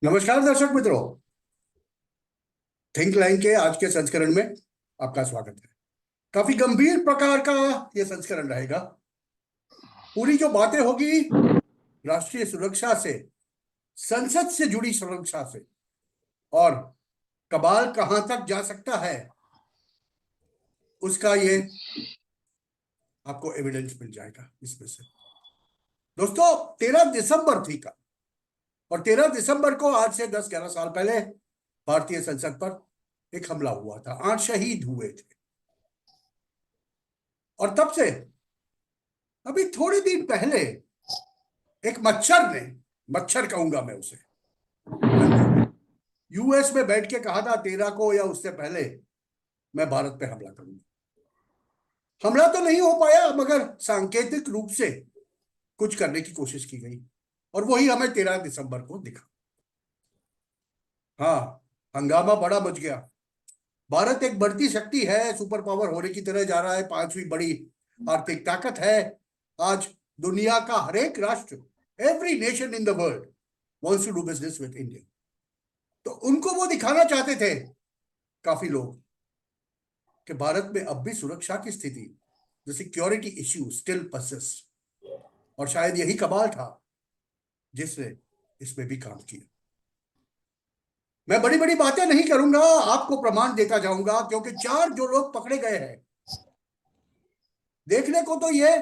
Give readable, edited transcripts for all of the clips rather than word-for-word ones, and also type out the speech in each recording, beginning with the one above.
नमस्कार दर्शक मित्रों। थिंक लाइन के आज के संस्करण में आपका स्वागत है। काफी गंभीर प्रकार का यह संस्करण रहेगा। पूरी जो बातें होगी राष्ट्रीय सुरक्षा से, संसद से जुड़ी सुरक्षा से, और कबाल कहां तक जा सकता है उसका ये आपको एविडेंस मिल जाएगा इसमें से। दोस्तों, 13 दिसंबर थी का, और 13 दिसंबर को आज से 10-11 साल पहले भारतीय संसद पर एक हमला हुआ था। 8 शहीद हुए थे। और तब से अभी थोड़े दिन पहले एक मच्छर ने, मच्छर कहूंगा मैं उसे, यूएस में बैठ के कहा था 13 को या उससे पहले मैं भारत पे हमला करूंगा। हमला तो नहीं हो पाया, मगर सांकेतिक रूप से कुछ करने की कोशिश की गई, और वही हमें 13 दिसंबर को दिखा। हाँ, हंगामा बड़ा मच गया। भारत एक बढ़ती शक्ति है, सुपर पावर होने की तरह जा रहा है, 5वीं बड़ी आर्थिक ताकत है। आज दुनिया का हर एक राष्ट्र, every nation in the world wants to do business with India. तो उनको वो दिखाना चाहते थे काफी लोग कि भारत में अब भी सुरक्षा की स्थिति, the security issue still persist. और शायद यही कमाल था जिसने इसमें भी काम किया। मैं बड़ी बड़ी बातें नहीं करूंगा, आपको प्रमाण देता जाऊंगा, क्योंकि 4 जो लोग पकड़े गए हैं, देखने को तो ये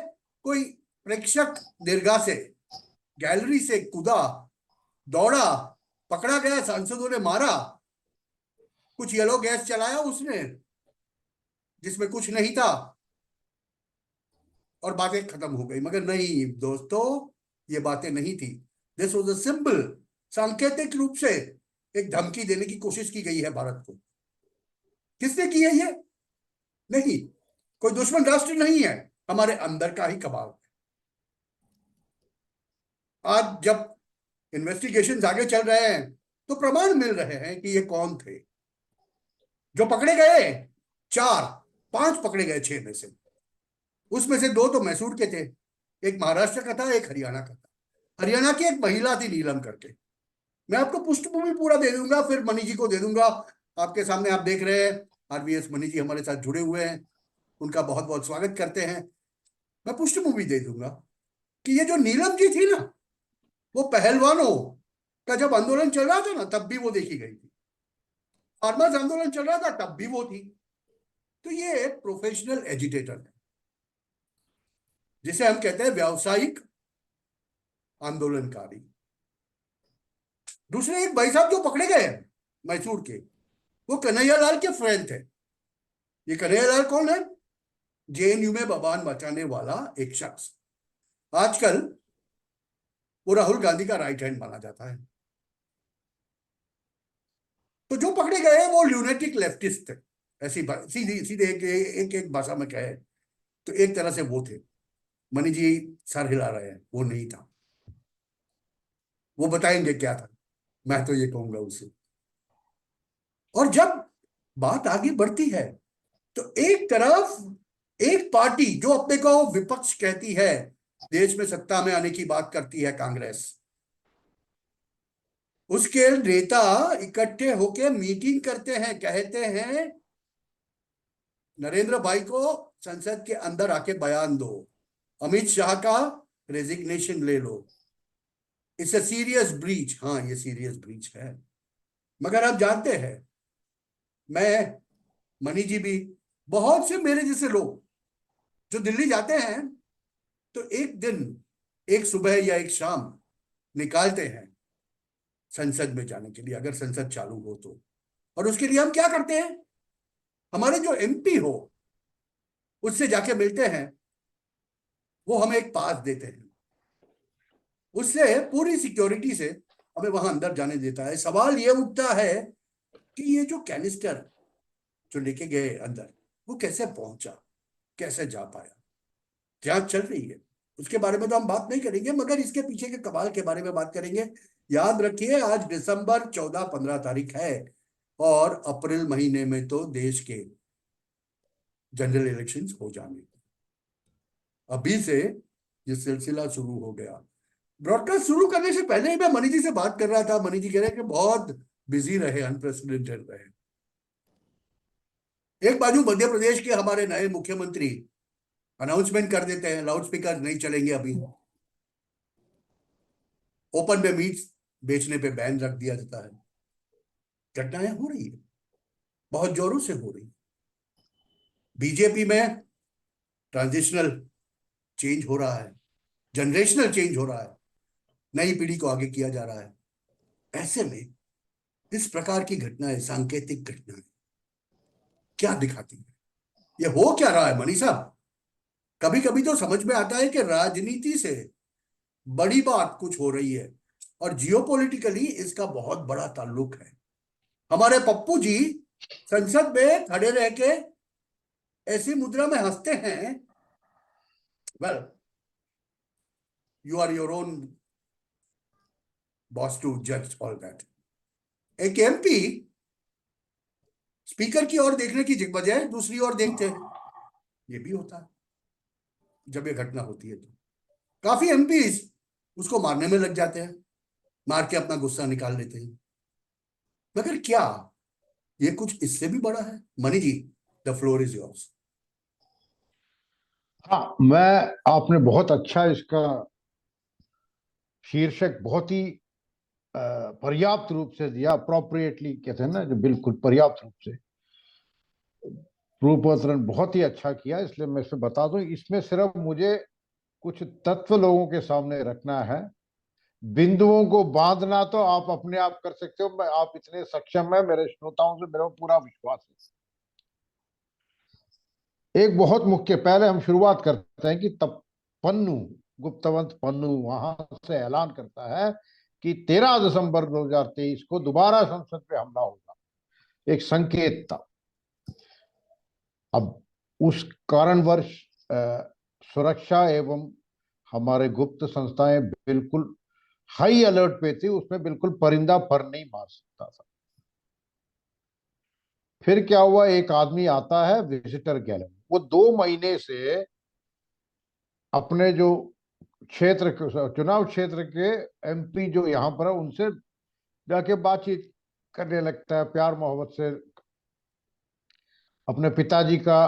कोई प्रेक्षक दीर्घा से, गैलरी से कूदा, दौड़ा, पकड़ा गया, सांसदों ने मारा, कुछ येलो गैस चलाया उसने जिसमें कुछ नहीं था, और बातें खत्म हो गई। मगर नहीं दोस्तों, ये बातें नहीं थी। This was a symbol. सांकेतिक रूप से एक धमकी देने की कोशिश की गई है भारत को। किसने की है ये? नहीं, कोई दुश्मन राष्ट्र नहीं है, हमारे अंदर का ही कबाड़। आज जब इन्वेस्टिगेशन आगे चल रहे हैं तो प्रमाण मिल रहे हैं कि ये कौन थे जो पकड़े गए। 4-5 पकड़े गए 6 में से। उसमें से 2 तो मैसूर के थे, एक महाराष्ट्र का था, एक हरियाणा का था। हरियाणा की एक महिला थी नीलम करके। मैं आपको पृष्ठभूमि पूरा दे दूंगा, फिर मनी जी को दे दूंगा। आपके सामने आप देख रहे हैं आरवीएस मनी जी हमारे साथ जुड़े हुए हैं, उनका बहुत बहुत स्वागत करते हैं। मैं पृष्ठभूमि दे दूंगा कि ये जो नीलम जी थी ना, वो पहलवानों का जब आंदोलन चल रहा था ना, तब भी वो देखी गई थी। फार्मर्स आंदोलन चल रहा था, तब भी वो थी। तो ये एक प्रोफेशनल एजिटेटर है, जिसे हम कहते हैं व्यावसायिक आंदोलनकारी। दूसरे एक भाई साहब जो पकड़े गए मैसूर के, वो कन्हैया लाल के फ्रेंड थे। ये कन्हैया लाल कौन है? जेएनयू में बवाल मचाने वाला एक शख्स। आजकल वो राहुल गांधी का राइट हैंड माना जाता है। तो जो पकड़े गए वो ल्यूनेटिक लेफ्टिस्ट थे। ऐसी सीधी सीधे एक भाषा में कहे तो एक तरह से वो थे। मनी जी सर हिला रहे हैं, वो नहीं था। वो बताएंगे क्या था, मैं तो ये कहूंगा उसे। और जब बात आगे बढ़ती है तो एक तरफ एक पार्टी जो अपने को विपक्ष कहती है, देश में सत्ता में आने की बात करती है, कांग्रेस, उसके नेता इकट्ठे होकर मीटिंग करते हैं, कहते हैं नरेंद्र भाई को संसद के अंदर आके बयान दो, अमित शाह का रेजिग्नेशन ले लो। It's a serious breach. हाँ, ये सीरियस ब्रीच है। मगर आप जानते हैं, मैं, मनी जी भी, बहुत से मेरे जैसे लोग जो दिल्ली जाते हैं तो एक दिन, एक सुबह या एक शाम निकालते हैं संसद में जाने के लिए, अगर संसद चालू हो तो। और उसके लिए हम क्या करते हैं? हमारे जो एमपी हो उससे जाके मिलते हैं, वो हमें एक पास देते हैं, उससे पूरी सिक्योरिटी से हमें वहां अंदर जाने देता है। सवाल ये उठता है कि ये जो कैनिस्टर जो लेके गए अंदर, वो कैसे पहुंचा, कैसे जा पाया? जांच चल रही है, उसके बारे में तो हम बात नहीं करेंगे, मगर इसके पीछे के कमाल के बारे में बात करेंगे। याद रखिए, आज दिसंबर 14-15 तारीख है, और अप्रैल महीने में तो देश के जनरल इलेक्शंस हो जाने। अभी से ये सिलसिला शुरू हो गया। ब्रॉडकास्ट शुरू करने से पहले ही मैं मनी जी से बात कर रहा था, मनी जी कह रहे हैं कि बहुत बिजी रहे, अनप्रेसिडेंटेड रहे। एक बाजू मध्य प्रदेश के हमारे नए मुख्यमंत्री अनाउंसमेंट कर देते हैं लाउड स्पीकर नहीं चलेंगे अभी, ओपन में मीट बेचने पे बैन रख दिया जाता है। घटनाएं हो रही है, बहुत जोरों से हो रही है। बीजेपी में ट्रांजिशनल चेंज हो रहा है, जनरेशनल चेंज हो रहा है, नई पीढ़ी को आगे किया जा रहा है। ऐसे में इस प्रकार की घटनाएं, सांकेतिक घटनाएं क्या दिखाती है? ये हो क्या रहा है मनीषा? कभी कभी तो समझ में आता है कि राजनीति से बड़ी बात कुछ हो रही है और जियोपॉलिटिकली इसका बहुत बड़ा ताल्लुक है। हमारे पप्पू जी संसद में खड़े रह के ऐसी मुद्रा में हंसते हैं। Well, you are your own boss to जज ऑल दैट। एक एमपी स्पीकर की ओर देखने की बजाय दूसरी ओर देखते हैं, ये भी होता है जब ये घटना होती है। तो काफी एमपी उसको मारने में लग जाते हैं, मार के अपना गुस्सा निकाल लेते हैं। मगर क्या ये कुछ इससे भी बड़ा है? Mani ji, the floor is yours. हाँ, आपने बहुत अच्छा इसका शीर्षक बहुत ही पर्याप्त रूप से दिया, अप्रोप्रिएटली कहते हैं ना, जो बिल्कुल पर्याप्त रूप से रूपवर्णन बहुत ही अच्छा किया। इसलिए मैं इसे बता दूं, इसमें सिर्फ मुझे कुछ तत्व लोगों के सामने रखना है। बिंदुओं को बांधना तो आप अपने आप कर सकते हो, आप इतने सक्षम है, मेरे श्रोताओं से मेरा पूरा विश्वास है। एक बहुत मुख्य, पहले हम शुरुआत करते हैं कि तब पन्नू, गुप्तवंत पन्नू वहां से ऐलान करता है कि 13 दिसंबर 2023 को दोबारा संसद पे हमला होगा। एक संकेत था। अब उस कारणवश सुरक्षा एवं हमारे गुप्त संस्थाएं बिल्कुल हाई अलर्ट पे थी, उसमें बिल्कुल परिंदा पर नहीं मार सकता था। फिर क्या हुआ, एक आदमी आता है विजिटर गैलरी, वो 2 महीने से अपने जो क्षेत्र, चुनाव क्षेत्र के एमपी जो यहाँ पर है, उनसे जाके बातचीत करने लगता है, प्यार मोहब्बत से अपने पिताजी का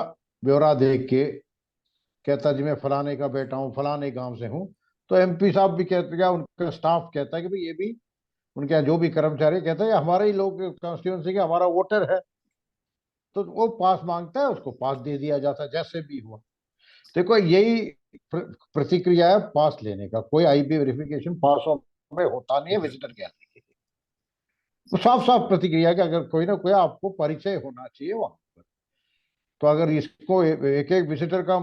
ब्यौरा देख के कहता जी मैं फलाने का बेटा हूँ, फलाने गांव से हूँ। तो एमपी साहब भी कहते हैं, उनका स्टाफ कहता है कि भाई ये भी उनके यहाँ जो भी कर्मचारी कहते हैं हमारे ही लोग, कॉन्स्टिट्यूंसी के हमारा वोटर है। तो वो पास मांगता है, उसको पास दे दिया जाता है जैसे भी हुआ। देखो यही प्रतिक्रिया है पास लेने का। कोई आईबी वेरिफिकेशन पास में होता नहीं है विजिटर गैलरी के लिए। तो साफ साफ प्रतिक्रिया कि अगर कोई ना कोई आपको परिचय होना चाहिए वहां पर। तो अगर इसको एक एक विजिटर का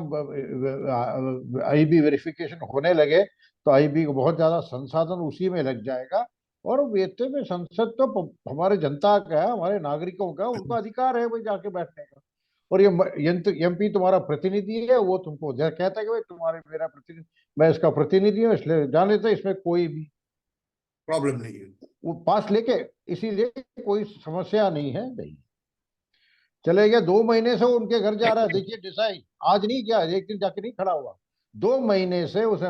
आईबी वेरिफिकेशन होने लगे तो आईबी को बहुत ज्यादा संसाधन उसी में लग जाएगा। और वेतन में संसद तो हमारे जनता का है, हमारे नागरिकों का, उनका अधिकार है भाई जाके बैठने का। और ये एमपी तुम्हारा प्रतिनिधि है, वो तुमको कहता है कि भाई तुम्हारे मेरा प्रतिनिधि, मैं इसका प्रतिनिधि हूँ, इसलिए जान लेते इसमें कोई भी प्रॉब्लम नहीं है। वो पास लेके, इसीलिए कोई समस्या नहीं है। नहीं चले गए, 2 महीने से वो उनके घर जा रहा है। देखिए डिसाइड आज नहीं किया, एक दिन जाके नहीं खड़ा हुआ, 2 महीने से उसे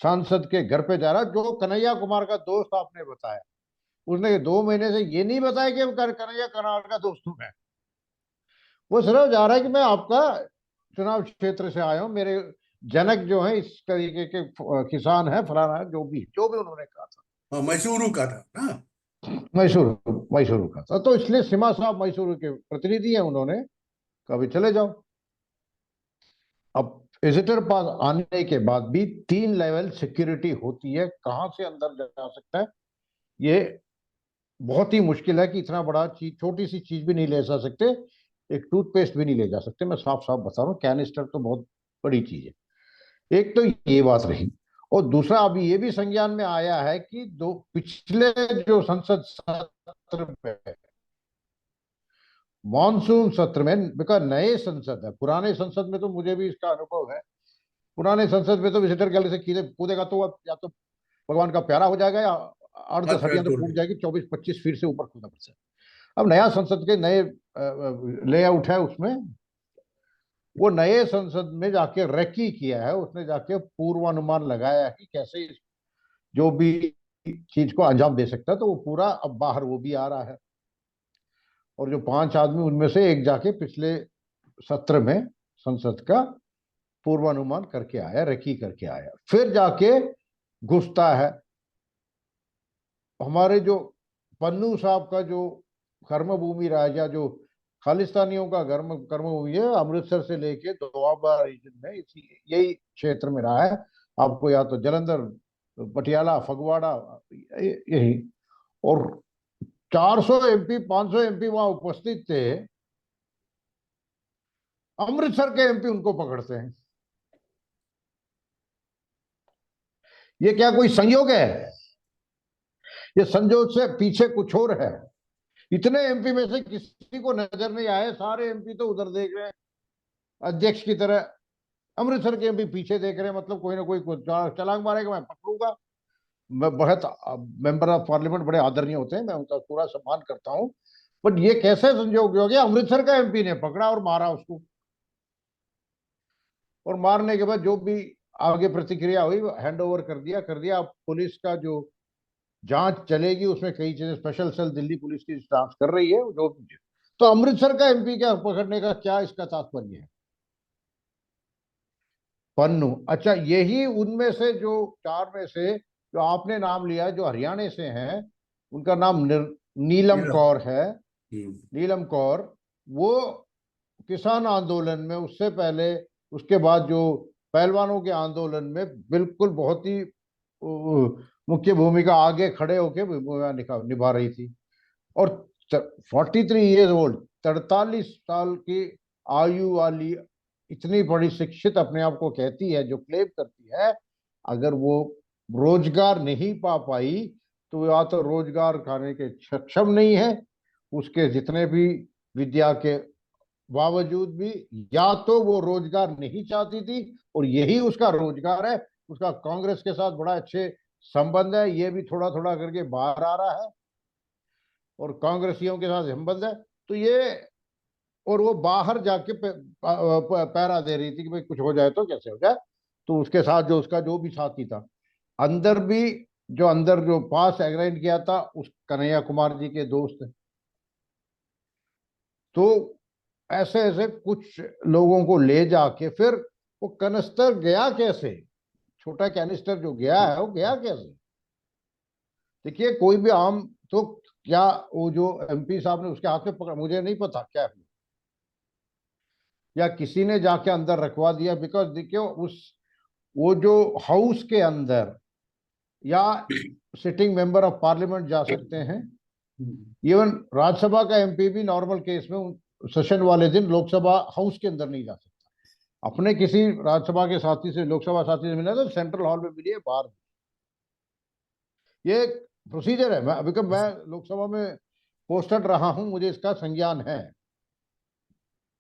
सांसद के घर पे जा रहा, जो कन्हैया कुमार का दोस्त आपने बताया। उसने 2 महीने से ये नहीं बताया कि कन्हैया कुमार का दोस्त हूं मैं। वो सिर्फ जा रहा है कि मैं आपका चुनाव क्षेत्र से आया हूँ, मेरे जनक जो है इस तरीके के किसान है, फलाना है, जो भी उन्होंने कहा था। हाँ, मैसूरू का था ना। मैसूर मैसूर का था, तो इसलिए सीमा साहब मैसूर के प्रतिनिधि हैं, उन्होंने कभी चले जाओ। अब विजिटर पास आने के बाद भी 3 लेवल सिक्योरिटी होती है, कहां से अंदर जा सकता है ये बहुत ही मुश्किल है। कि इतना बड़ा चीज, छोटी सी चीज भी नहीं ले जा सकते, एक टूथपेस्ट भी नहीं ले जा सकते। मैं साफ साफ बता रहा हूँ, कैनिस्टर तो बहुत बड़ी चीज है। एक तो ये बात रही, और दूसरा अभी ये भी संज्ञान में आया है कि दो पिछले जो संसद सत्र में, मानसून सत्र में, बिकॉज नए संसद है, पुराने संसद में तो मुझे भी इसका अनुभव है, पुराने संसद में तो विजिटर गैलरी से कूदेगा तो या तो भगवान का प्यारा हो जाएगा, या 8-10 हाथ हड्डियां तो तोड़ फूट ले। जाएगी, 24-25 फीट से ऊपर कूदना पड़ता है। अब नया संसद के नए लेआउट है, उसमें वो नए संसद में जाके रेकी किया है, उसने जाके पूर्वानुमान लगाया है कि कैसे जो भी चीज को अंजाम दे सकता है, तो वो पूरा अब बाहर वो भी आ रहा है। और जो 5 आदमी उनमें से एक जाके पिछले सत्र में संसद का पूर्वानुमान करके आया, रेकी करके आया, फिर जाके घुसता है। हमारे जो पन्नू साहब का जो कर्मभूमि राजा, जो खालिस्तानियों का कर्मभूमि है, अमृतसर से लेके दोआबा रीजन में इसी यही क्षेत्र में रहा है। आपको या तो जलंधर, पटियाला, फगवाड़ा, यही। और 400 एमपी, 500 एमपी वहां उपस्थित थे। अमृतसर के एमपी उनको पकड़ते हैं। ये क्या कोई संयोग है? ये संयोग से पीछे कुछ और है। इतने एमपी में से किसी को नजर नहीं आए, सारे एमपी तो उधर देख रहे हैं अध्यक्ष की तरह। अमृतसर के एमपी पीछे देख रहे हैं, मतलब कोई ना कोई छलांग मारेगा, मैं पकड़ूंगा। मैं बहुत मेंबर ऑफ पार्लियामेंट बड़े आदरणीय होते हैं, मैं उनका पूरा सम्मान करता हूं, बट ये कैसे संयोग हो गया? अमृतसर का एमपी ने पकड़ा और मारा उसको। और मारने के बाद जो भी आगे प्रतिक्रिया हुई हैंड ओवर कर दिया। अब पुलिस का जो जांच चलेगी, उसमें कई चीजें स्पेशल सेल दिल्ली पुलिस की जांच कर रही है जो। तो अमृतसर का एमपी क्या पकड़ने का क्या इसका तात्पर्य है? पन्नू, अच्छा, यही उनमें से जो 4 में से जो आपने नाम लिया जो हरियाणा से हैं, उनका नाम नीलम नीलम। कौर है। हम्म। नीलम कौर, वो किसान आंदोलन में, उससे पहले, उसके बाद जो पहलवानों के आंदोलन में बिल्कुल बहुत ही मुख्य भूमिका आगे खड़े होकर भूमिका निभा रही थी। और 43 ईयर्स ओल्ड, 43 साल की आयु वाली इतनी बड़ी शिक्षित अपने आप को कहती है, जो क्लेम करती है, अगर वो रोजगार नहीं पा पाई तो या तो रोजगार खाने के सक्षम नहीं है, उसके जितने भी विद्या के बावजूद भी, या तो वो रोजगार नहीं चाहती थी और यही उसका रोजगार है। उसका कांग्रेस के साथ बड़ा अच्छे संबंध है, ये भी थोड़ा थोड़ा करके बाहर आ रहा है, और कांग्रेसियों के साथ संबंध है। तो ये, और वो बाहर जाके पैरा दे रही थी कि भाई कुछ हो जाए तो कैसे हो जाए। तो उसके साथ जो उसका जो भी साथी था, अंदर भी, जो अंदर जो पास एग्राइंड किया था, उस कन्हैया कुमार जी के दोस्त। तो ऐसे ऐसे कुछ लोगों को ले जाके फिर वो कनिस्टर गया कैसे, छोटा कैनिस्टर जो गया है वो गया कैसे? देखिए, कोई भी आम तो, क्या वो जो एमपी साहब ने उसके हाथ में पकड़ा, मुझे नहीं पता क्या है, या किसी ने जाके अंदर रखवा दिया। बिकॉज देखिए, उस वो जो हाउस के अंदर या सिटिंग मेंबर ऑफ पार्लियामेंट जा सकते हैं, इवन राज्यसभा का एमपी भी नॉर्मल केस में सेशन वाले दिन लोकसभा हाउस के अंदर नहीं जा सकता। अपने किसी राज्यसभा के साथी से, लोकसभा साथी से मिलना तो सेंट्रल हॉल में मिलिए, बाहर। ये प्रोसीजर है। मैं लोकसभा में पोस्टेड रहा हूं, मुझे इसका संज्ञान है।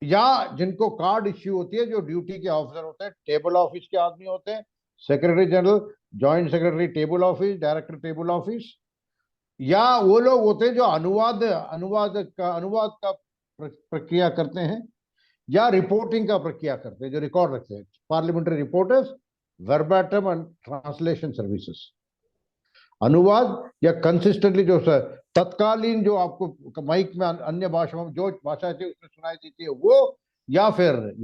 या जिनको कार्ड इश्यू होती है, जो ड्यूटी के ऑफिसर होते हैं, टेबल ऑफिस के आदमी होते हैं, secretary general, joint secretary table office, director table office, या वो लोग होते हैं जो अनुवाद का प्रक्रिया करते हैं, या रिपोर्टिंग का प्रक्रिया करते हैं, जो रिकॉर्ड रखते हैं, parliamentary reporters, verbatim and translation services, अनुवाद, या कंसिस्टेंटली जो तत्कालीन जो आपको माइक में अन्य भाषाओं में जो भाषा थी उसमें सुनाई देती है वो, या फिर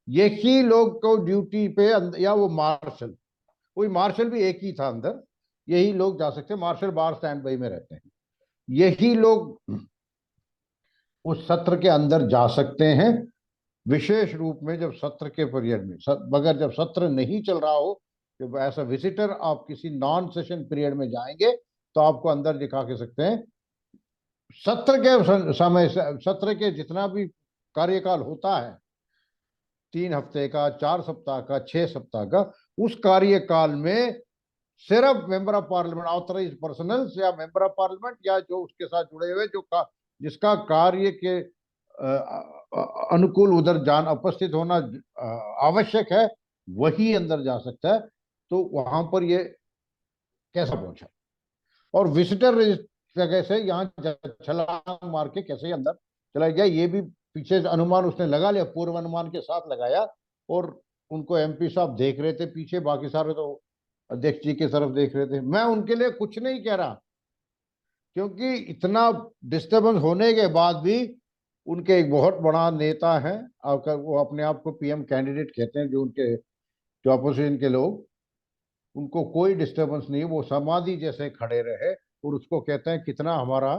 यही लोग को ड्यूटी पे, या वो मार्शल, कोई मार्शल भी एक ही था अंदर, यही लोग जा सकते हैं। मार्शल बाहर स्टैंड बाई में रहते हैं, यही लोग उस सत्र के अंदर जा सकते हैं, विशेष रूप में जब सत्र के पीरियड में। मगर जब सत्र नहीं चल रहा हो, जब ऐसा विजिटर आप किसी नॉन सेशन पीरियड में जाएंगे, तो आपको अंदर दिखा के सकते हैं। सत्र के समय, सत्र के जितना भी कार्यकाल होता है, 3 हफ्ते का, 4 सप्ताह का, 6 सप्ताह का, उस कार्यकाल में सिर्फ member of parliament, authorised personal या मेंबर ऑफ पार्लियामेंट, या जो उसके साथ जुड़े हुए, जिसका कार्य के अनुकूल उधर उपस्थित होना आवश्यक है, वही अंदर जा सकता है। तो वहां पर ये कैसा पहुंचा, और विजिटर जगह से यहाँ छलांग मार के कैसे अंदर चला गया, ये भी पीछे अनुमान उसने लगा लिया, पूर्व अनुमान के साथ लगाया, और उनको एमपी साहब देख रहे थे पीछे, बाकी सारे तो अध्यक्ष जी की तरफ देख रहे थे। मैं उनके लिए कुछ नहीं कह रहा, क्योंकि इतना डिस्टरबेंस होने के बाद भी उनके एक बहुत बड़ा नेता है, वो अपने आप को पीएम कैंडिडेट कहते हैं, जो उनके जो अपोजिशन के लोग, उनको कोई डिस्टरबेंस नहीं, वो समाधि जैसे खड़े रहे, और उसको कहते हैं कितना हमारा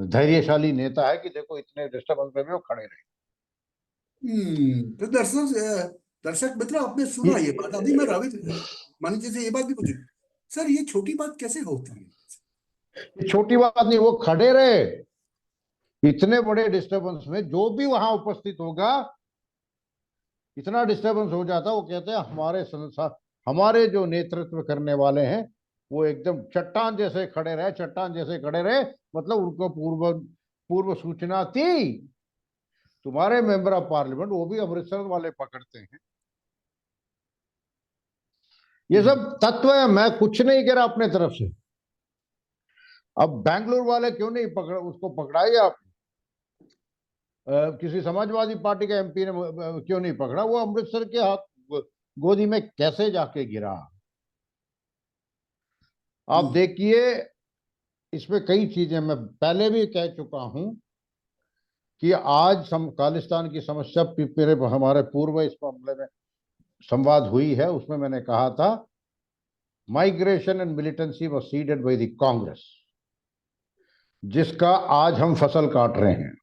धैर्यशाली नेता है कि देखो इतने डिस्टरबेंस में भी वो खड़े रहे। तो दर्शक मित्र, आपने सुना ये बात। अभी मैं रवि मानी जी से ये बात भी पूछी, सर ये छोटी बात कैसे होती है? ये छोटी बात नहीं, वो खड़े रहे इतने बड़े डिस्टरबेंस में, जो भी वहां उपस्थित होगा, इतना डिस्टरबेंस हो जाता, वो कहते हैं हमारे जो नेतृत्व करने वाले हैं वो एकदम चट्टान जैसे खड़े रहे, चट्टान जैसे खड़े रहे, मतलब उनको पूर्व पूर्व सूचना थी। तुम्हारे मेंबर ऑफ पार्लियामेंट वो भी अमृतसर वाले पकड़ते हैं। ये सब तत्व है, मैं कुछ नहीं कह रहा अपने तरफ से। अब बैंगलोर वाले क्यों नहीं उसको पकड़ाइए आप, किसी समाजवादी पार्टी का एमपी ने क्यों नहीं पकड़ा? वो अमृतसर के हाथ गोदी में कैसे जाके गिरा? आप देखिए, इसमें कई चीजें मैं पहले भी कह चुका हूं कि आज खालिस्तान की समस्या मेरे हमारे पूर्व इस मामले में संवाद हुई है, उसमें मैंने कहा था migration and militancy was seeded by the Congress, जिसका आज हम फसल काट रहे हैं,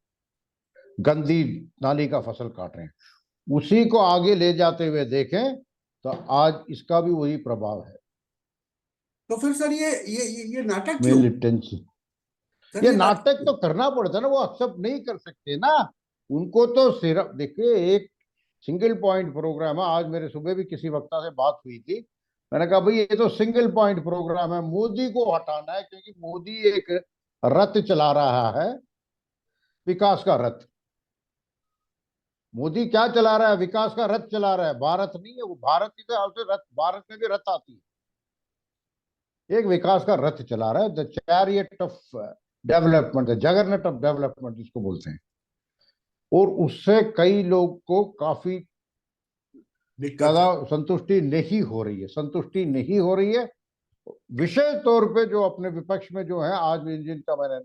गंदी नाली का फसल काट रहे हैं। उसी को आगे ले जाते हुए देखें तो आज इसका भी वही प्रभाव है। तो फिर सर ये नाटक क्यों? मिलिटेंसी, सर ये ये नाटक नाटक क्यों? तो करना पड़ता है ना, वो एक्सेप्ट नहीं कर सकते ना। उनको तो सिर्फ देखिए, एक सिंगल पॉइंट प्रोग्राम है। आज मेरे सुबह भी किसी वक्ता से बात हुई थी, मैंने कहा भाई ये तो सिंगल पॉइंट प्रोग्राम है, मोदी को हटाना है, क्योंकि मोदी एक रथ चला रहा है, विकास का रथ। मोदी क्या चला रहा है? विकास का रथ चला रहा है, भारत नहीं है वो। भारत की तो रथ, भारत में भी रथ आती है, एक विकास का रथ चला रहा है, the chariot of development, the juggernaut of development जिसको बोलते हैं। और उससे कई लोग को काफी दिक्कत ज्यादा है। संतुष्टि नहीं हो रही है, संतुष्टि नहीं हो रही है। विशेष तौर पे जो अपने विपक्ष में जो है, आज भी जिनका मैंने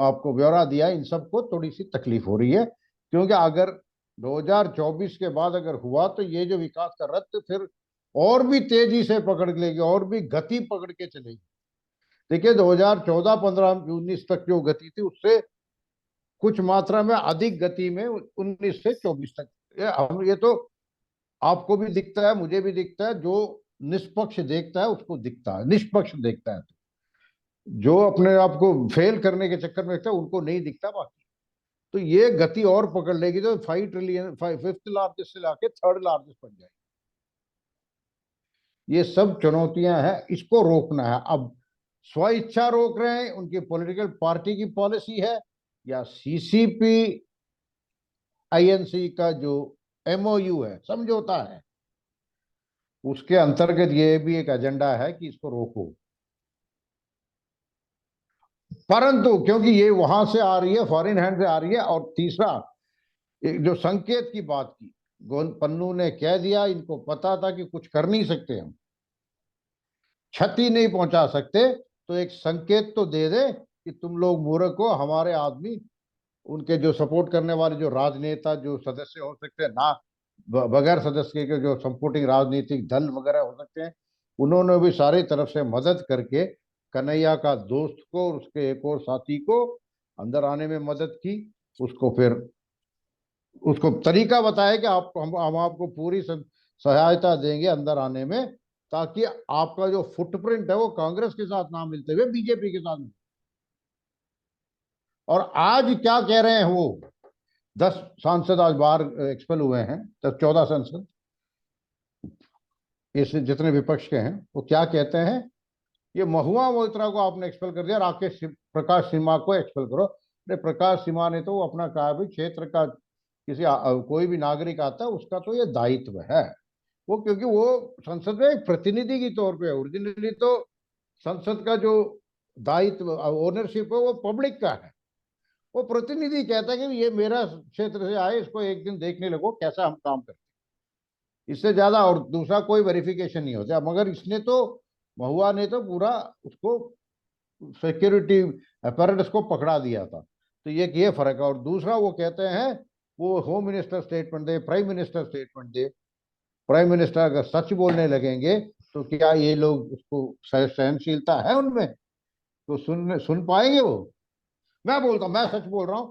आपको ब्यौरा दिया, इन सबको थोड़ी सी तकलीफ हो रही है, क्योंकि अगर 2024 के बाद अगर हुआ तो ये जो विकास का रथ फिर और भी तेजी से पकड़ लेगी, और भी गति पकड़ के चलेगी। देखिए 2014, 15, 19 तक जो गति थी, उससे कुछ मात्रा में अधिक गति में 19 से 24 तक। ये तो आपको भी दिखता है, मुझे भी दिखता है, जो निष्पक्ष देखता है उसको दिखता है, निष्पक्ष देखता है। जो अपने आप को फेल करने के चक्कर में देखता है उनको नहीं दिखता बाकी। तो ये गति और पकड़ लेगी तो 5 ट्रिलियन, 5th लार्जेस्ट से लाके 3rd लार्जेस्ट बन जाएगी। ये सब चुनौतियां हैं, इसको रोकना है। अब स्व इच्छा रोक रहे हैं, उनकी पॉलिटिकल पार्टी की पॉलिसी है, या सीसीपी आईएनसी का जो एमओयू है, समझौता है, उसके अंतर्गत ये भी एक एजेंडा है कि इसको रोको। परंतु क्योंकि ये वहां से आ रही है, फॉरेन हैंड से आ रही है, और तीसरा जो संकेत की बात की, पन्नू ने कह दिया, इनको पता था कि कुछ कर नहीं सकते, हम क्षति नहीं पहुंचा सकते, तो एक संकेत तो दे दे कि तुम लोग मूर्ख हो, हमारे आदमी, उनके जो सपोर्ट करने वाले जो राजनेता, जो सदस्य हो सकते हैं ना, बगैर सदस्य के जो सपोर्टिंग राजनीतिक दल वगैरह हो सकते हैं, उन्होंने भी सारी तरफ से मदद करके कन्हैया का दोस्त को, उसके एक और साथी को अंदर आने में मदद की। उसको फिर उसको तरीका बताया कि आप हम आपको पूरी सहायता देंगे अंदर आने में, ताकि आपका जो फुटप्रिंट है वो कांग्रेस के साथ ना मिलते हुए बीजेपी के साथ। और आज क्या कह रहे हैं वो 10 सांसद आज बाहर एक्सपेल हुए हैं, 14 सांसद इस जितने विपक्ष के हैं, वो क्या कहते हैं, ये महुआ मोइत्रा को आपने एक्सपेल कर दिया, राकेश प्रकाश सिन्हा को एक्सपेल करो। अरे प्रकाश सिन्हा ने तो वो अपना कहा भी, क्षेत्र का किसी कोई भी नागरिक आता है उसका तो ये दायित्व है वो, क्योंकि वो संसद में एक प्रतिनिधि के तौर पे, ओरिजिनली तो संसद का जो दायित्व ओनरशिप है वो पब्लिक का है, वो प्रतिनिधि कहता है कि ये मेरा क्षेत्र से आए, इसको एक दिन देखने लगो कैसा हम काम करते हैं। इससे ज्यादा और दूसरा कोई वेरिफिकेशन नहीं होता। मगर इसने तो, महुआ ने तो पूरा उसको सिक्योरिटी अपैरेटस को पकड़ा दिया था। तो ये फर्क है। और दूसरा वो कहते हैं, वो होम मिनिस्टर स्टेटमेंट दे, प्राइम मिनिस्टर स्टेटमेंट दे। प्राइम मिनिस्टर अगर सच बोलने लगेंगे तो क्या ये लोग उसको, सहनशीलता है उनमें, तो सुन पाएंगे वो? मैं बोलता हूं, मैं सच बोल रहा हूं,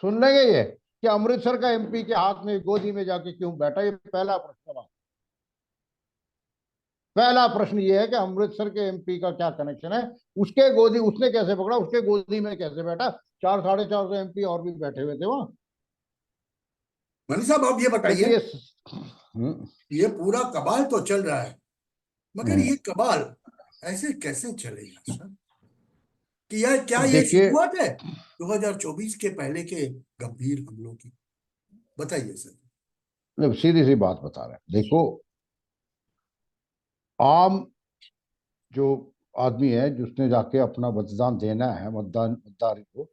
सुन लेंगे ये कि अमृतसर का एमपी के हाथ में गोदी में जाके क्यों बैठा? ये पहला प्रश्न सवाल। पहला प्रश्न ये है कि अमृतसर के एमपी का क्या कनेक्शन है? उसके गोदी उसने कैसे पकड़ा? उसके गोदी में कैसे बैठा? 400-450 एमपी और भी बैठे हुए थे वहां। मनी साहब आप ये देखिए बताइए, हम्म, ये पूरा कबाल तो चल रहा है, मगर हम्म। ये कबाल ऐसे कैसे चलेगा सर? कि यार क्या अब ये देखिए, शुरुआत है 2024 के पहले के गंभीर हमलों की? बताइए सर। सीधी सी बात बता रहे हैं, देखो, आम जो आदमी है जिसने जाके अपना मतदान देना है, मतदार को,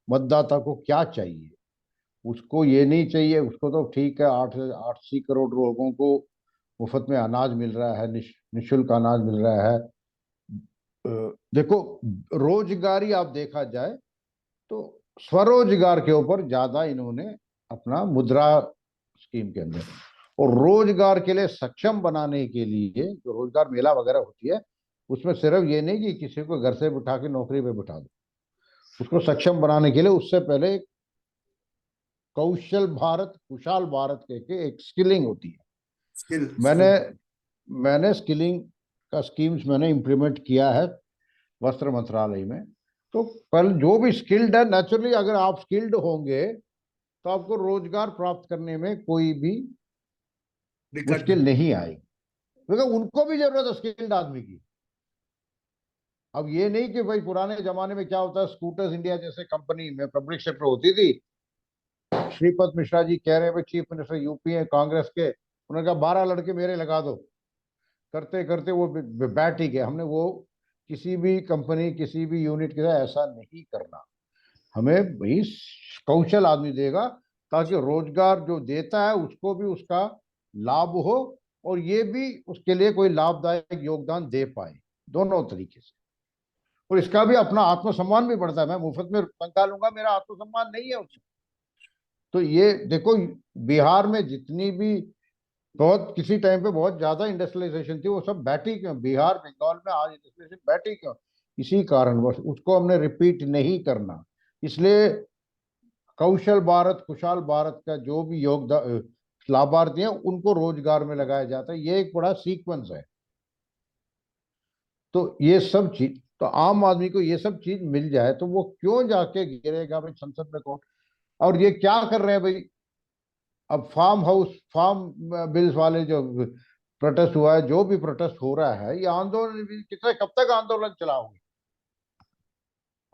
मतदाता को क्या चाहिए? उसको ये नहीं चाहिए, उसको तो ठीक है, 8 से 80 करोड़ लोगों को मुफ्त में अनाज मिल रहा है, निशुल्क अनाज मिल रहा है। देखो, रोजगारी आप देखा जाए तो स्वरोजगार के ऊपर ज्यादा इन्होंने अपना मुद्रा स्कीम के अंदर, और रोजगार के लिए सक्षम बनाने के लिए जो रोजगार मेला वगैरह होती है, उसमें सिर्फ ये नहीं कि किसी को घर से बिठा के नौकरी पे बिठा दो। उसको सक्षम बनाने के लिए उससे पहले कौशल भारत, कुशाल भारत के एक स्किलिंग होती है। स्किल मैंने स्किल मैंने स्किलिंग का स्कीम्स मैंने इम्प्लीमेंट किया है वस्त्र मंत्रालय में। तो कल जो भी स्किल्ड है, नेचुरली अगर आप स्किल्ड होंगे तो आपको रोजगार प्राप्त करने में कोई भी दिक्कत मुश्किल नहीं। नहीं आएगी, क्योंकि उनको भी जरूरत है स्किल्ड आदमी की। अब ये नहीं कि भाई पुराने जमाने में क्या होता है, स्कूटर्स इंडिया जैसे कंपनी में पब्लिक सेक्टर होती थी, श्रीपद मिश्रा जी कह रहे हैं, भाई चीफ मिनिस्टर यूपी है कांग्रेस के, उन्होंने कहा 12 लड़के मेरे लगा दो। करते करते वो बैठ ही गए। हमने वो किसी भी कंपनी, किसी भी यूनिट के साथ ऐसा नहीं करना। हमें भाई कौशल आदमी देगा, ताकि रोजगार जो देता है उसको भी उसका लाभ हो, और ये भी उसके लिए कोई लाभदायक योगदान दे पाए, दोनों तरीके से। और इसका भी अपना आत्मसम्मान भी बढ़ता है। मैं मुफ्त में तनख्वाह लूंगा, मेरा आत्मसम्मान नहीं है उसमें। तो ये देखो, बिहार में जितनी भी, बहुत किसी टाइम पे बहुत ज्यादा इंडस्ट्रियलाइजेशन थी, वो सब बैठी क्यों? बिहार बंगाल में आज इंडस्ट्रियलाइजेशन बैठी क्यों? इसी कारणवश उसको हमने रिपीट नहीं करना। इसलिए कौशल भारत, कुशाल भारत का जो भी योगदान लाभार्थी हैं उनको रोजगार में लगाया जाता है। ये एक बड़ा सीक्वेंस है। तो ये सब चीज, तो आम आदमी को ये सब चीज मिल जाए तो वो क्यों जाके गिरेगा भाई संसद में कौन? और ये क्या कर रहे हैं भाई? अब फार्म बिल्स वाले जो प्रोटेस्ट हुआ है, जो भी प्रोटेस्ट हो रहा है, ये आंदोलन भी कितने, कब तक आंदोलन चलाओगे?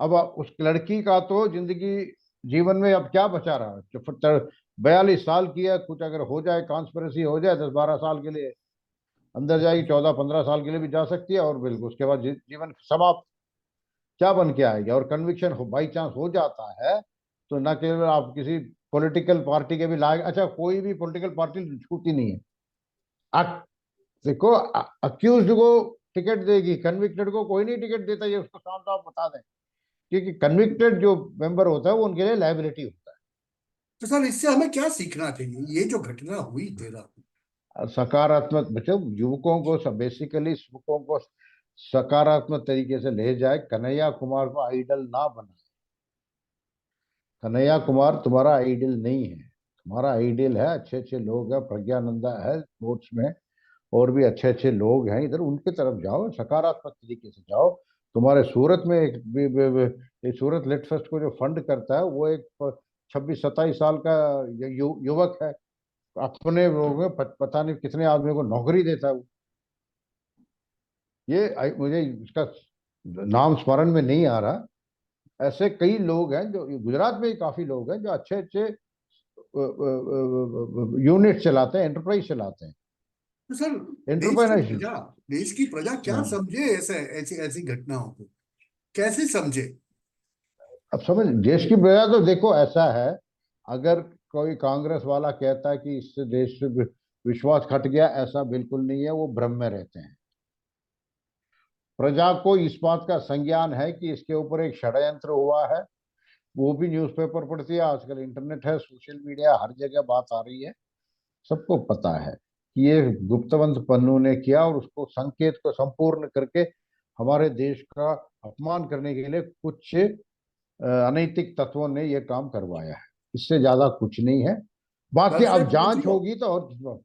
अब उस लड़की का तो जिंदगी, जीवन में अब क्या बचा रहा है? जो 42 साल की है, कुछ अगर हो जाए, कॉन्स्पिरेसी हो जाए, 10-12 साल के लिए अंदर जाएगी, 14-15 साल के लिए भी जा सकती है, और बिल्कुल उसके बाद जीवन समाप्त। क्या बन के आएगी? और कन्विक्शन बाई चांस हो जाता है तो न केवल आप किसी पॉलिटिकल पार्टी के भी लायक, अच्छा कोई भी पॉलिटिकल पार्टी छूती नहीं है। देखो, अक्यूज को टिकट देगी, कन्विक्टेड को कोई नहीं टिकट देता, ये उसको साफ साफ बता दें। क्योंकि कन्विक्टेड जो मेंबर होता है वो उनके लिए लाइबिलिटी होता तो सर इससे हमें क्या सीखना चाहिए, ये जो घटना हुई 13? है। सकारात्मक बच्चों, युवकों को, बेसिकली युवकों को सकारात्मक तरीके से ले जाए। कन्हैया कुमार को आइडल ना बनाए। कन्हैया कुमार तुम्हारा आइडल नहीं है। तुम्हारा आइडल है अच्छे अच्छे लोग हैं, प्रज्ञानंदा है स्पोर्ट्स में, और भी अच्छे अच्छे लोग हैं इधर, उनके तरफ जाओ, सकारात्मक तरीके से जाओ। तुम्हारे सूरत में एक सूरत लिट फेस्ट को जो फंड करता है, वो एक 26-27 साल का युवक है, अपने लोगों में पता नहीं कितने आदमियों को नौकरी देता है वो। मुझे इसका नाम स्मरण में नहीं आ रहा। ऐसे कई लोग हैं, जो गुजरात में ही काफी लोग हैं जो अच्छे अच्छे यूनिट चलाते हैं, एंटरप्राइज चलाते हैं, तो सर एंटरप्रेन्योरशिप। देश की प्रजा क्या समझे ऐसे ऐसी ऐसी घटनाओं को? कैसे समझे? अब समझ, देश की प्रजा तो देखो ऐसा है, अगर कोई कांग्रेस वाला कहता है कि इससे देश से विश्वास हट गया, ऐसा बिल्कुल नहीं है, वो भ्रम में रहते हैं। प्रजा को इस बात का संज्ञान है कि इसके ऊपर एक षड्यंत्र हुआ है, वो भी न्यूज़पेपर पढ़ती है, आजकल इंटरनेट है, सोशल मीडिया, हर जगह बात आ रही है, सबको पता है कि ये गुप्तवंत पन्नू ने किया, और उसको संकेत को संपूर्ण करके हमारे देश का अपमान करने के लिए कुछ अनैतिक तत्वों ने ये काम करवाया है। इससे ज्यादा कुछ नहीं है। बाकी दर्शक अब जांच मित्रों, होगी तो और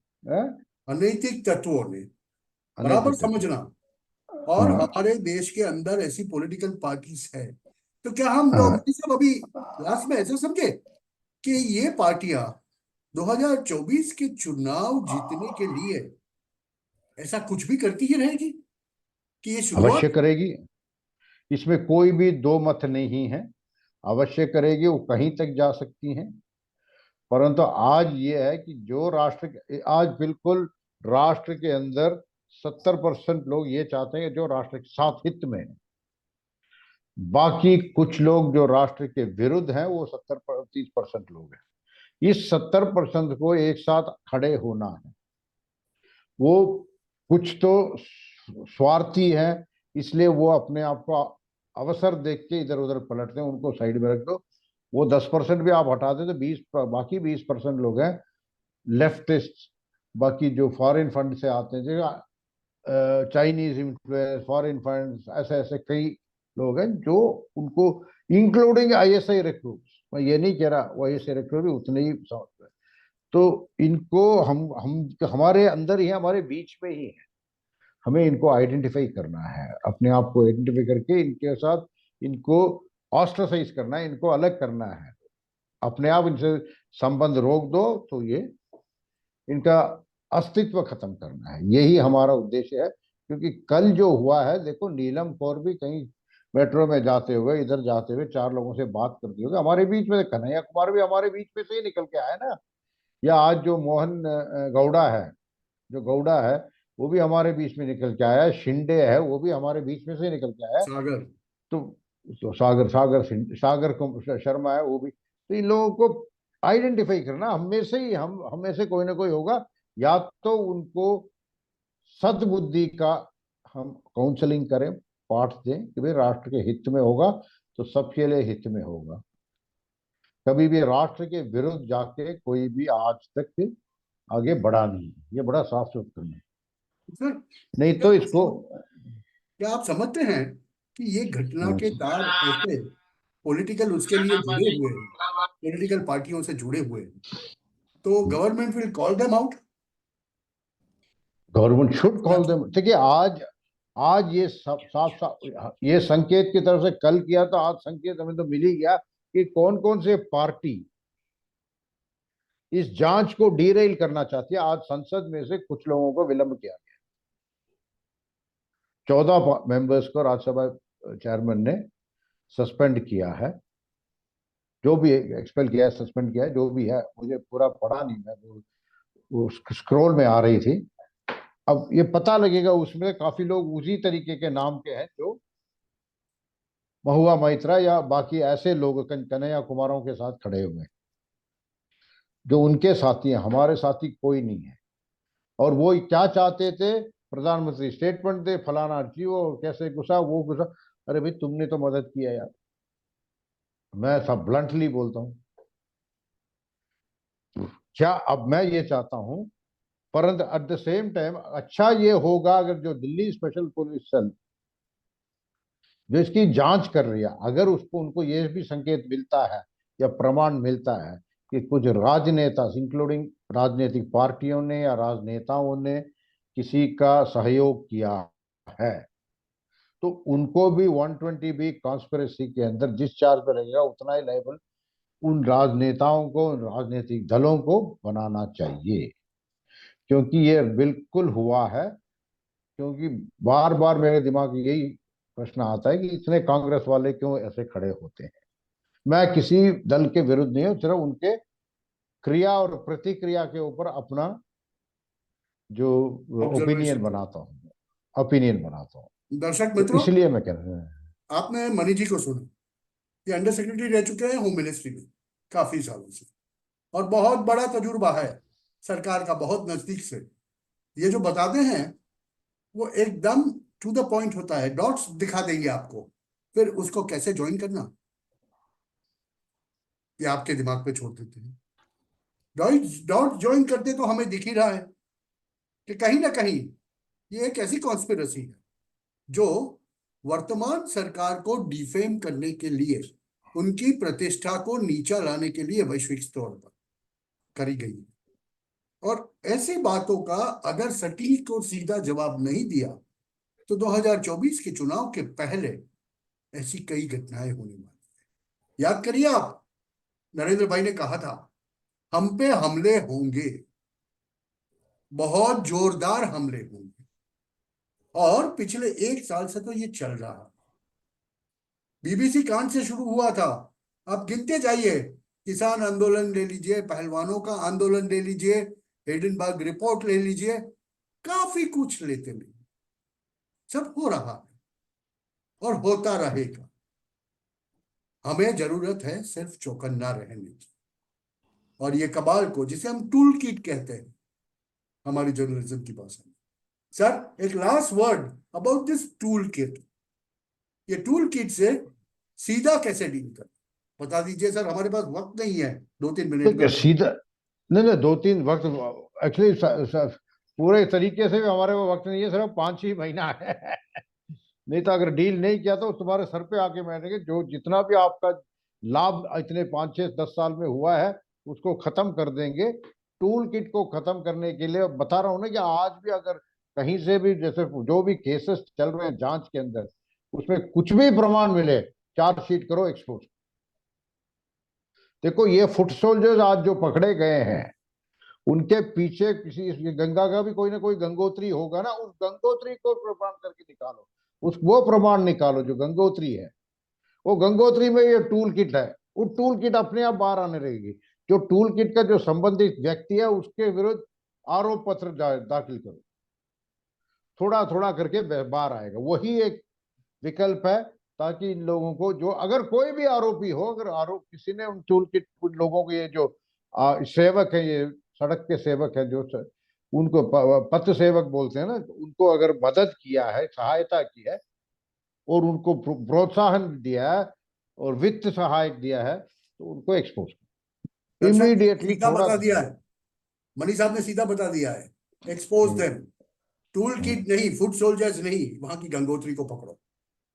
अनैतिक तत्वों ने, बराबर अनैतिक तत्व। समझना। और हाँ हमारे देश के अंदर ऐसी पॉलिटिकल पार्टीज है, तो क्या हम लोग हाँ। ये सब अभी लास्ट में ऐसे समझे कि ये पार्टियां 2024 के चुनाव जीतने के लिए ऐसा कुछ भी करती ही रहेगी, कि ये अवश्य शुरुआत। करेगी, इसमें कोई भी दो मत नहीं है। अवश्य करेगी, वो कहीं तक जा सकती हैं। परंतु आज ये है कि जो आज बिल्कुल राष्ट्र के अंदर 70% लोग ये चाहते हैं कि जो राष्ट्र के साथ हित में है। बाकी कुछ लोग जो राष्ट्र के विरुद्ध हैं, वो 30% लोग हैं। इस 70% को एक साथ खड़े होना है। वो कुछ तो स्वार्थी है, इसलिए वो अपने आप को अवसर देख के इधर उधर पलटते हैं, उनको साइड में रख दो। वो 10% भी आप हटा दे तो 20, बाकी 20% लोग हैं लेफ्टिस्ट, बाकी जो फॉरेन फंड से आते हैं, जो चाइनीज इन्फ्लुएंस, फॉरेन फंड्स, ऐसे ऐसे कई लोग हैं जो उनको, इंक्लूडिंग आईएसआई रिक्रूट्स, मैं ये नहीं कह रहा वो आईएसआई रिक्रूट भी उतने ही समझते हैं। तो इनको हम हमारे अंदर ही है, हमारे बीच में ही है। हमें इनको आइडेंटिफाई करना है, अपने आप को आइडेंटिफाई करके इनके साथ इनको ऑस्ट्रासाइज करना है, इनको अलग करना है। अपने आप इनसे संबंध रोक दो तो ये इनका अस्तित्व खत्म करना है, यही हमारा उद्देश्य है। क्योंकि कल जो हुआ है, देखो नीलम कौर भी कहीं मेट्रो में जाते हुए, इधर जाते हुए 4 लोगों से बात करती होगी, हमारे बीच में कन्हैया कुमार भी हमारे बीच में से ही निकल के आया ना। या आज जो मोहन गौड़ा है, जो गौड़ा है, वो भी हमारे बीच में निकल के आया है। शिंदे है, वो भी हमारे बीच में से निकल के आया है। सागर। तो, शर्मा है, वो भी। तो इन लोगों को आइडेंटिफाई करना, हम में से कोई ना कोई होगा, या तो उनको सद्बुद्धि का हम काउंसलिंग करें, पाठ दें कि भाई राष्ट्र के हित में होगा तो सबके लिए हित में होगा। कभी भी राष्ट्र के विरुद्ध जाके कोई भी आज तक आगे बढ़ा नहीं, ये बड़ा साफ सुथरा करना है। सर, नहीं क्या तो आप इसको क्या आप समझते हैं कि ये घटना के तार ऐसे पॉलिटिकल उसके लिए जुड़े हुए हैं, पॉलिटिकल पार्टियों से जुड़े हुए हैं, तो government will call them out? Government should call them. देखिए आज आज ये सब साफ साफ ये संकेत की तरफ से कल किया, तो आज संकेत हमें तो मिल ही गया कि कौन कौन से पार्टी इस जांच को डीरेल करना चाहती है। आज संसद में से कुछ लोगों को विलंब किया गया, 14 मेंबर्स को राज्यसभा चेयरमैन ने सस्पेंड किया है। जो भी एक्सपेल किया है, सस्पेंड किया है, जो भी है, मुझे पूरा पढ़ा नहीं, मैं वो स्क्रोल में आ रही थी। अब ये पता लगेगा, उसमें काफी लोग उसी तरीके के नाम के हैं जो महुआ मैत्रा या बाकी ऐसे लोग कन्हैया कुमारों के साथ खड़े हुए हैं, जो उनके साथी हैं। हमारे साथी कोई नहीं है। और वो क्या चाहते थे, प्रधानमंत्री स्टेटमेंट दे, फलाना जी वो कैसे घुसा, वो घुसा। अरे भाई तुमने तो मदद किया यार, मैं सब ब्लंटली बोलता हूँ। क्या अब मैं ये चाहता हूं, परंतु एट द सेम टाइम अच्छा ये होगा अगर जो दिल्ली स्पेशल पुलिस सेल जो इसकी जांच कर रही है, अगर उसको उनको ये भी संकेत मिलता है या प्रमाण मिलता है कि कुछ राजनेता, इंक्लूडिंग राजनीतिक पार्टियों ने या राजनेताओं ने किसी का सहयोग किया है, तो उनको भी 120 बी कॉन्स्पिरेसी के अंदर जिस चार्ज पे रहेगा उतना ही लायबल उन राजनेताओं को, उन राजनीतिक दलों को बनाना चाहिए। क्योंकि ये बिल्कुल हुआ है। क्योंकि बार बार मेरे दिमाग में यही प्रश्न आता है कि इतने कांग्रेस वाले क्यों ऐसे खड़े होते हैं। मैं किसी दल के विरुद्ध नहीं हूं, सिर्फ उनके क्रिया और प्रतिक्रिया के ऊपर अपना जो ओपिनियन ऑब्जर्वेशन। बनाता हूँ, ओपिनियन बनाता हूँ। दर्शक तो मित्रों, इसलिए मैं कह रहा हूँ। आपने मणि जी को सुना, ये अंडर सेक्रेटरी रह चुके हैं होम मिनिस्ट्री में काफी सालों से, और बहुत बड़ा तजुर्बा है सरकार का, बहुत नजदीक से। ये जो बताते हैं वो एकदम टू द पॉइंट होता है, डॉट्स दिखा देंगे आपको, फिर उसको कैसे ज्वाइन करना ये आपके दिमाग पे छोड़ देते हैं। डॉट ज्वाइन करते तो हमें दिख ही रहा है कि कहीं ना कहीं ये एक ऐसी कॉन्स्पिरेसी है जो वर्तमान सरकार को डिफेम करने के लिए, उनकी प्रतिष्ठा को नीचा लाने के लिए वैश्विक स्तर पर करी गई है। और ऐसी बातों का अगर सटीक और सीधा जवाब नहीं दिया तो 2024 के चुनाव के पहले ऐसी कई घटनाएं होने वाली है। याद करिए आप, नरेंद्र भाई ने कहा था हम पे हमले होंगे, बहुत जोरदार हमले होंगे, और पिछले 1 साल से तो ये चल रहा है। बीबीसी कांड से शुरू हुआ था, आप गिनते जाइए, किसान आंदोलन ले लीजिए, पहलवानों का आंदोलन ले लीजिए, हिडेनबर्ग रिपोर्ट ले लीजिए, काफी कुछ लेते नहीं, सब हो रहा है और होता रहेगा। हमें जरूरत है सिर्फ चौकन्ना रहने की, और ये कबाल को, जिसे हम टूल किट कहते हैं हमारी जर्नलिज्म की भाषा में। सर एक last word about this tool kit, ये टूल किट से सीधा कैसे डील कर, बता दीजिए सर, हमारे पास वक्त नहीं है 2-3 मिनट देखिए में। सीधा, नहीं नहीं, 2-3 वक्त एक्चुअली पूरे तरीके से भी हमारे को वक्त नहीं है, सिर्फ 5 ही महीना है। नहीं तो अगर डील नहीं किया तो तुम्हारे सर पे आके बैठेंगे। जो जितना भी आपका लाभ इतने 5-6-10 साल में हुआ है उसको खत्म कर देंगे। टूल किट को खत्म करने के लिए बता रहा हूं ना कि आज भी अगर कहीं से भी, जैसे जो भी केसेस चल रहे हैं जांच के अंदर, उसमें कुछ भी प्रमाण मिले, चार्जशीट करो, एक्सपोज। देखो ये फुट सोल्जर्स आज जो पकड़े गए हैं, उनके पीछे किसी गंगा का भी कोई ना कोई गंगोत्री होगा ना, उस गंगोत्री को प्रमाण करके निकालो, उस वो प्रमाण निकालो जो गंगोत्री है। वो गंगोत्री में ये टूल किट है, वो टूल किट अपने आप बाहर आने रहेगी। जो टूल किट का जो संबंधित व्यक्ति है उसके विरुद्ध आरोप पत्र दाखिल करो, थोड़ा थोड़ा करके बाहर आएगा। वही एक विकल्प है, ताकि इन लोगों को, जो अगर कोई भी आरोपी हो, अगर आरोप किसी ने उन टूल किट लोगों को, ये जो सेवक है, ये सड़क के सेवक है, जो उनको पथ सेवक बोलते हैं ना, उनको अगर मदद किया है, सहायता की है और उनको प्रोत्साहन दिया है और वित्त सहायक दिया है, तो उनको एक्सपोज दर्शक इमीडिएटली सीधा थोड़ा। बता दिया है, मनी साहब ने सीधा बता दिया है, एक्सपोज देम। टूल किट नहीं, फुट सोल्जर्स नहीं, वहां की गंगोत्री को पकड़ो।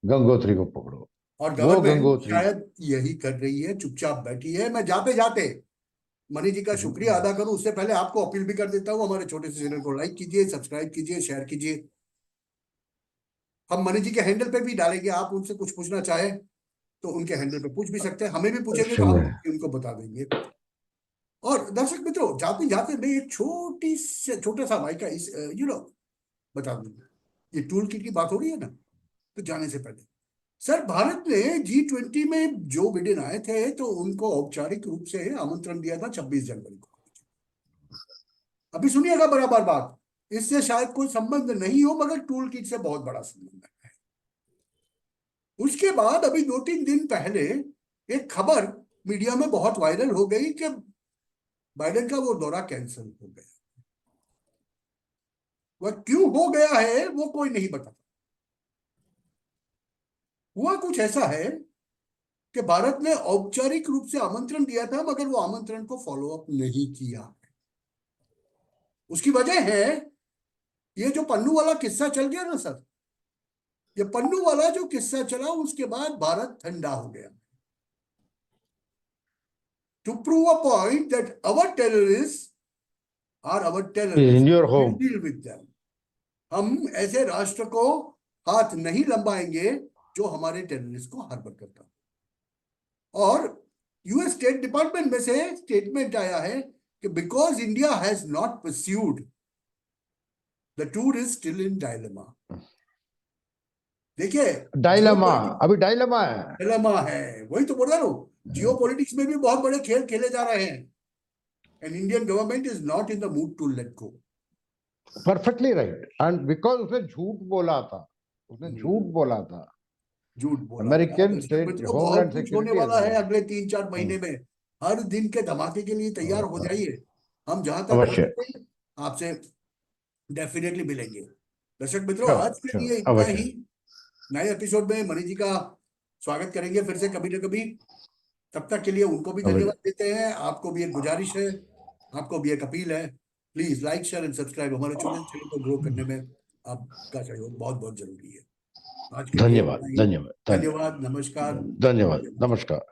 गंगोत्री को पकड़ो, और वो गवर्नमेंट गंगोत्री। शायद यही कर रही है, चुपचाप बैठी है। मैं जाते जाते मनी जी का शुक्रिया अदा करूं, उससे पहले आपको अपील भी कर देता हूं, हमारे छोटे से चैनल को लाइक कीजिए, सब्सक्राइब कीजिए, शेयर कीजिए। हम मनी जी के हैंडल पे भी डालेंगे, आप उनसे कुछ पूछना चाहे तो उनके हैंडल पे पूछ भी सकते हैं, हमें भी पूछेंगे तो हम उनको बता देंगे। और दर्शक मित्रों, जाते जाते मैं एक छोटा सा भाई का इस बता दूंगा, ये टूल किट की बात हो रही है ना, तो जाने से पहले सर, भारत ने G20 में जो बिडेन आए थे तो उनको औपचारिक रूप से आमंत्रण दिया था 26 जनवरी को। अभी सुनिएगा बराबर बात, इससे शायद कोई संबंध नहीं हो मगर टूल किट से बहुत बड़ा संबंध है। उसके बाद अभी 2-3 दिन पहले एक खबर मीडिया में बहुत वायरल हो गई कि बाइडेन का वो दौरा कैंसिल हो गया। वह क्यों हो गया है वो कोई नहीं बताता। हुआ कुछ ऐसा है कि भारत ने औपचारिक रूप से आमंत्रण दिया था मगर वो आमंत्रण को फॉलो अप नहीं किया। उसकी वजह है ये जो पन्नू वाला किस्सा चल गया ना सर, ये पन्नू वाला जो किस्सा चला उसके बाद भारत ठंडा हो गया। To prove a point that our terrorist are our in terrorist, your will home. Deal with them. हम ऐसे राष्ट्र को हाथ नहीं लंबाएंगे जो हमारे टेररिस्ट को हार्बर करता। और यूएस स्टेट डिपार्टमेंट में से स्टेटमेंट आया है कि because India has not pursued the tour is still in dilemma. देखिए डायलेमा, अभी डायलेमा है। डायलेमा है, वही तो बोल रहा हूँ, जियो पॉलिटिक्स में भी बहुत बड़े खेल खेले जा रहे हैं and Indian government is not in the mood to let go. Perfectly right. And because उसने झूठ बोला था, उसने झूठ बोला था झूठ बोला था। अमेरिकन दर्शक स्टेट मित्रों, बहुत होमलैंड कुछ होने सिक्योरिटी हैज वाला है वार्न्ड। अगले 3-4 महीने में। हर दिन के धमाके के लिए तैयार हो जाइए। हम जहां तक हो अवश्य। सके आपसे डेफिनेटली मिलेंगे। दर्शक मित्रों, श्योर आज के श्योर लिए इतना अवश्य। ही। नए एपिसोड में मणि जी का स्वागत करेंगे फिर से कभी ना कभी। तब तक के लिए उनको भी अवश्य। धन्यवाद देते हैं। आपको भी एक गुजारिश है, आपको भी एक अपील है, please like share and subscribe. हमारे छोटे से चैनल को ग्रो करने में आपका सहयोग बहुत बहुत जरूरी है। आज के लिए धन्यवाद इतना ही। धन्यवाद धन्यवाद, नमस्कार। धन्यवाद नमस्कार।